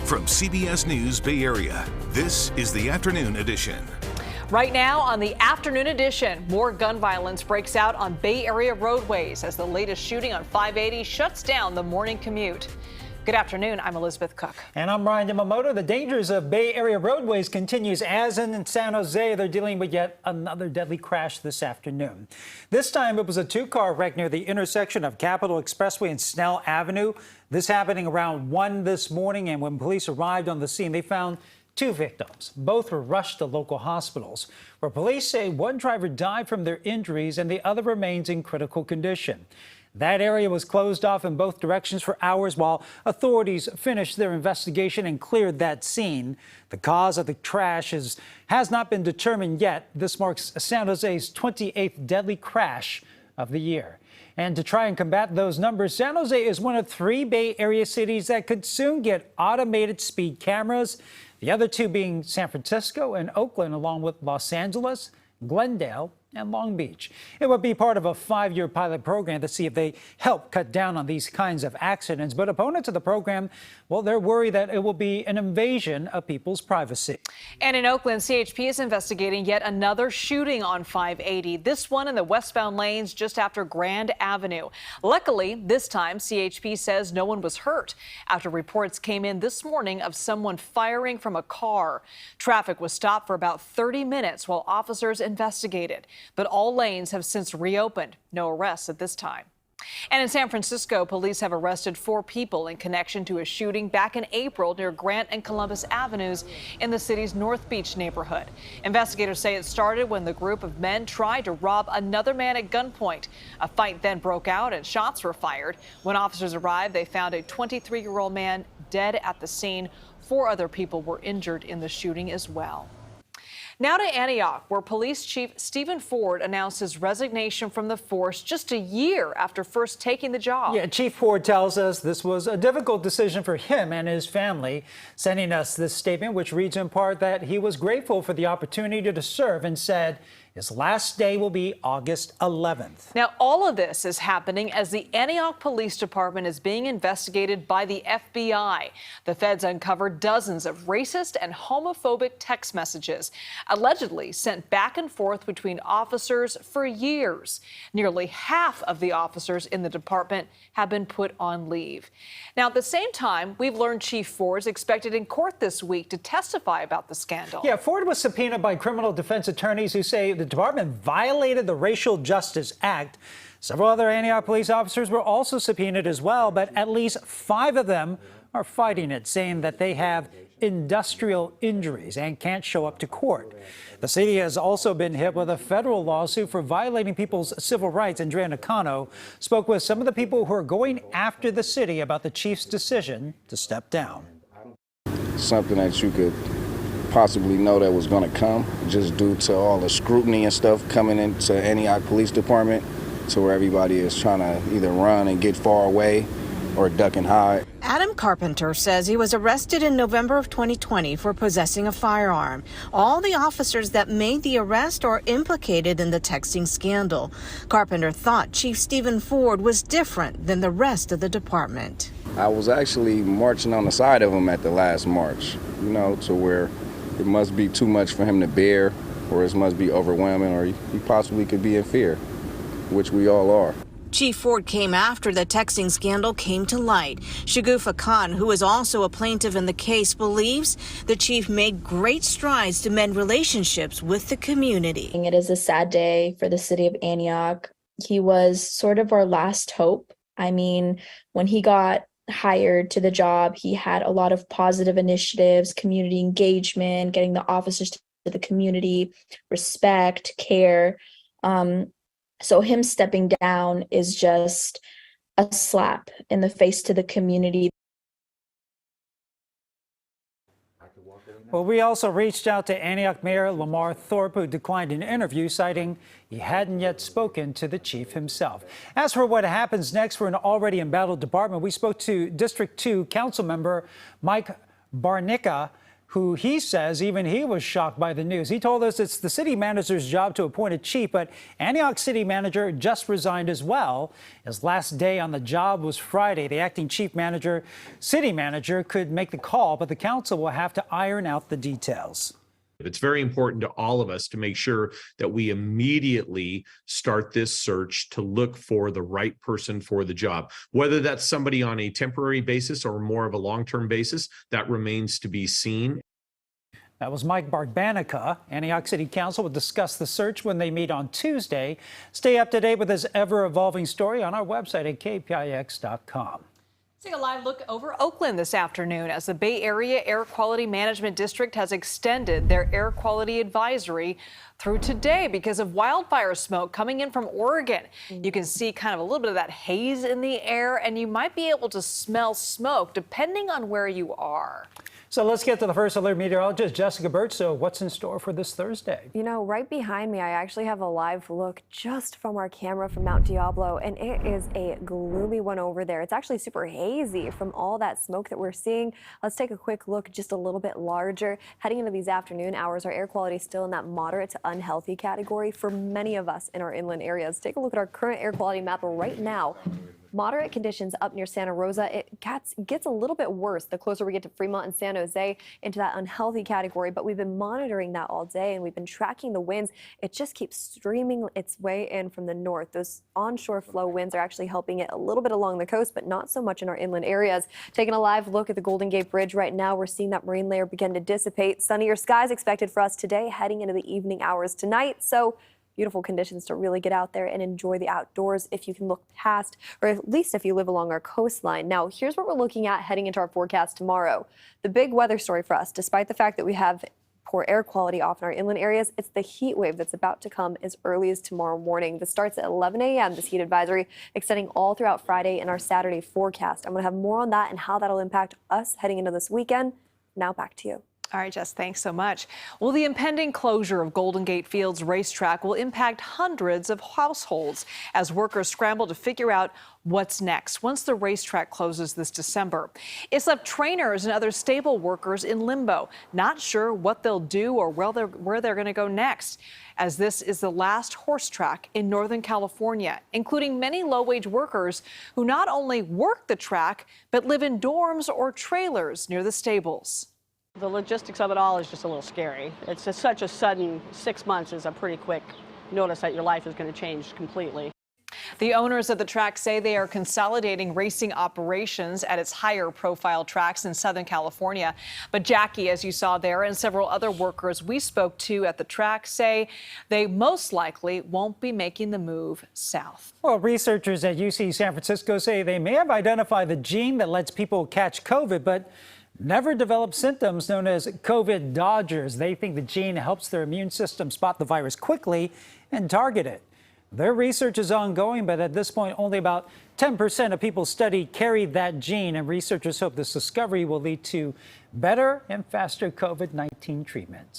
From CBS News Bay Area, this is the Afternoon Edition. Right now on the Afternoon Edition, more gun violence breaks out on Bay Area roadways as the latest shooting on 580 shuts down the morning commute. Good afternoon, I'm Elizabeth Cook. And I'm Ryan Yamamoto. The dangers of Bay Area roadways continues as in San Jose. They're dealing with yet another deadly crash this afternoon. This time it was a two-car wreck near the intersection of Capitol Expressway and Snell Avenue. This happening around 1 this morning, and when police arrived on the scene, they found two victims. Both were rushed to local hospitals, where police say one driver died from their injuries and the other remains in critical condition. That area was closed off in both directions for hours while authorities finished their investigation and cleared that scene. The cause of the crash has not been determined yet. This marks San Jose's 28th deadly crash of the year. And to try and combat those numbers, San Jose is one of 3 Bay Area cities that could soon get automated speed cameras. The other 2 being San Francisco and Oakland, along with Los Angeles, Glendale, and Long Beach. It would be part of a 5-year pilot program to see if they help cut down on these kinds of accidents. But opponents of the program, well, they're worried that it will be an invasion of people's privacy. And in Oakland, CHP is investigating yet another shooting on 580, this one in the westbound lanes just after Grand Avenue. Luckily, this time, CHP says no one was hurt after reports came in this morning of someone firing from a car. Traffic was stopped for about 30 minutes while officers investigated. But all lanes have since reopened. No arrests at this time. And in San Francisco, police have arrested 4 people in connection to a shooting back in April near Grant and Columbus Avenues in the city's North Beach neighborhood. Investigators say it started when the group of men tried to rob another man at gunpoint. A fight then broke out and shots were fired. When officers arrived, they found a 23-year-old man dead at the scene. 4 other people were injured in the shooting as well. Now to Antioch, where Police Chief Stephen Ford announced his resignation from the force just a year after first taking the job. Yeah, Chief Ford tells us this was a difficult decision for him and his family, sending us this statement, which reads in part that he was grateful for the opportunity to serve and said his last day will be August 11th. Now, all of this is happening as the Antioch Police Department is being investigated by the FBI. The feds uncovered dozens of racist and homophobic text messages, allegedly sent back and forth between officers for years. Nearly half of the officers in the department have been put on leave. Now, at the same time, we've learned Chief Ford is expected in court this week to testify about the scandal. Yeah, Ford was subpoenaed by criminal defense attorneys who say the department violated the Racial Justice Act. Several other Antioch police officers were also subpoenaed as well, but at least 5 of them are fighting it, saying that they have industrial injuries and can't show up to court. The city has also been hit with a federal lawsuit for violating people's civil rights. Andrea Nakano spoke with some of the people who are going after the city about the chief's decision to step down. Something that you could possibly know that was going to come just due to all the scrutiny and stuff coming into Antioch Police Department, to where everybody is trying to either run and get far away or duck and hide. Adam Carpenter says he was arrested in November of 2020 for possessing a firearm. All the officers that made the arrest are implicated in the texting scandal. Carpenter thought Chief Stephen Ford was different than the rest of the department. I was actually marching on the side of him at the last march, to where it must be too much for him to bear, or it must be overwhelming, or he possibly could be in fear, which we all are. Chief Ford came after the texting scandal came to light. Shagufa Khan, who is also a plaintiff in the case, believes the chief made great strides to mend relationships with the community. It is a sad day for the city of Antioch. He was sort of our last hope. I mean, when he got hired to the job, he had a lot of positive initiatives, community engagement, getting the officers to the community, respect, care. So him stepping down is just a slap in the face to the community. Well, we also reached out to Antioch Mayor Lamar Thorpe, who declined an interview, citing he hadn't yet spoken to the chief himself. As for what happens next for an already embattled department, we spoke to District 2 Council Member Mike Barnica. who he says even he was shocked by the news. He told us it's the city manager's job to appoint a chief, but Antioch city manager just resigned as well. His last day on the job was Friday. The acting city manager could make the call, but the council will have to iron out the details. It's very important to all of us to make sure that we immediately start this search to look for the right person for the job. Whether that's somebody on a temporary basis or more of a long-term basis, that remains to be seen. That was Mike Barbanica. Antioch City Council will discuss the search when they meet on Tuesday. Stay up to date with this ever-evolving story on our website at KPIX.com. Take a live look over Oakland this afternoon as the Bay Area Air Quality Management District has extended their air quality advisory through today because of wildfire smoke coming in from Oregon. You can see kind of a little bit of that haze in the air, and you might be able to smell smoke depending on where you are. So let's get to the first alert meteorologist, Jessica Burt. So what's in store for this Thursday? You know, right behind me, I actually have a live look just from our camera from Mount Diablo, and it is a gloomy one over there. It's actually super hazy from all that smoke that we're seeing. Let's take a quick look just a little bit larger. Heading into these afternoon hours, our air quality is still in that moderate to unhealthy category for many of us in our inland areas. Take a look at our current air quality map right now. Moderate conditions up near Santa Rosa. It gets a little bit worse the closer we get to Fremont and San Jose into that unhealthy category, but we've been monitoring that all day and we've been tracking the winds. It just keeps streaming its way in from the north. Those onshore flow winds are actually helping it a little bit along the coast, but not so much in our inland areas. Taking a live look at the Golden Gate Bridge right now, we're seeing that marine layer begin to dissipate. Sunnier skies expected for us today, heading into the evening hours tonight. So beautiful conditions to really get out there and enjoy the outdoors if you can look past, or at least if you live along our coastline. Now, here's what we're looking at heading into our forecast tomorrow. The big weather story for us, despite the fact that we have poor air quality off in our inland areas, it's the heat wave that's about to come as early as tomorrow morning. This starts at 11 a.m., this heat advisory, extending all throughout Friday and our Saturday forecast. I'm going to have more on that and how that'll impact us heading into this weekend. Now back to you. All right, Jess, thanks so much. Well, the impending closure of Golden Gate Field's racetrack will impact hundreds of households as workers scramble to figure out what's next once the racetrack closes this December. It's left trainers and other stable workers in limbo, not sure what they'll do or where they're going to go next, as this is the last horse track in Northern California, including many low-wage workers who not only work the track, but live in dorms or trailers near the stables. The logistics of it all is just a little scary. It's just such a sudden 6 months is a pretty quick notice that your life is going to change completely. The owners of the track say they are consolidating racing operations at its higher profile tracks in Southern California. But Jackie, as you saw there, and several other workers we spoke to at the track say they most likely won't be making the move south. Well, researchers at UC San Francisco say they may have identified the gene that lets people catch COVID, but never develop symptoms, known as COVID dodgers. They think the gene helps their immune system spot the virus quickly and target it. Their research is ongoing, but at this point, only about 10% of people studied carried that gene, and researchers hope this discovery will lead to better and faster COVID-19 treatments.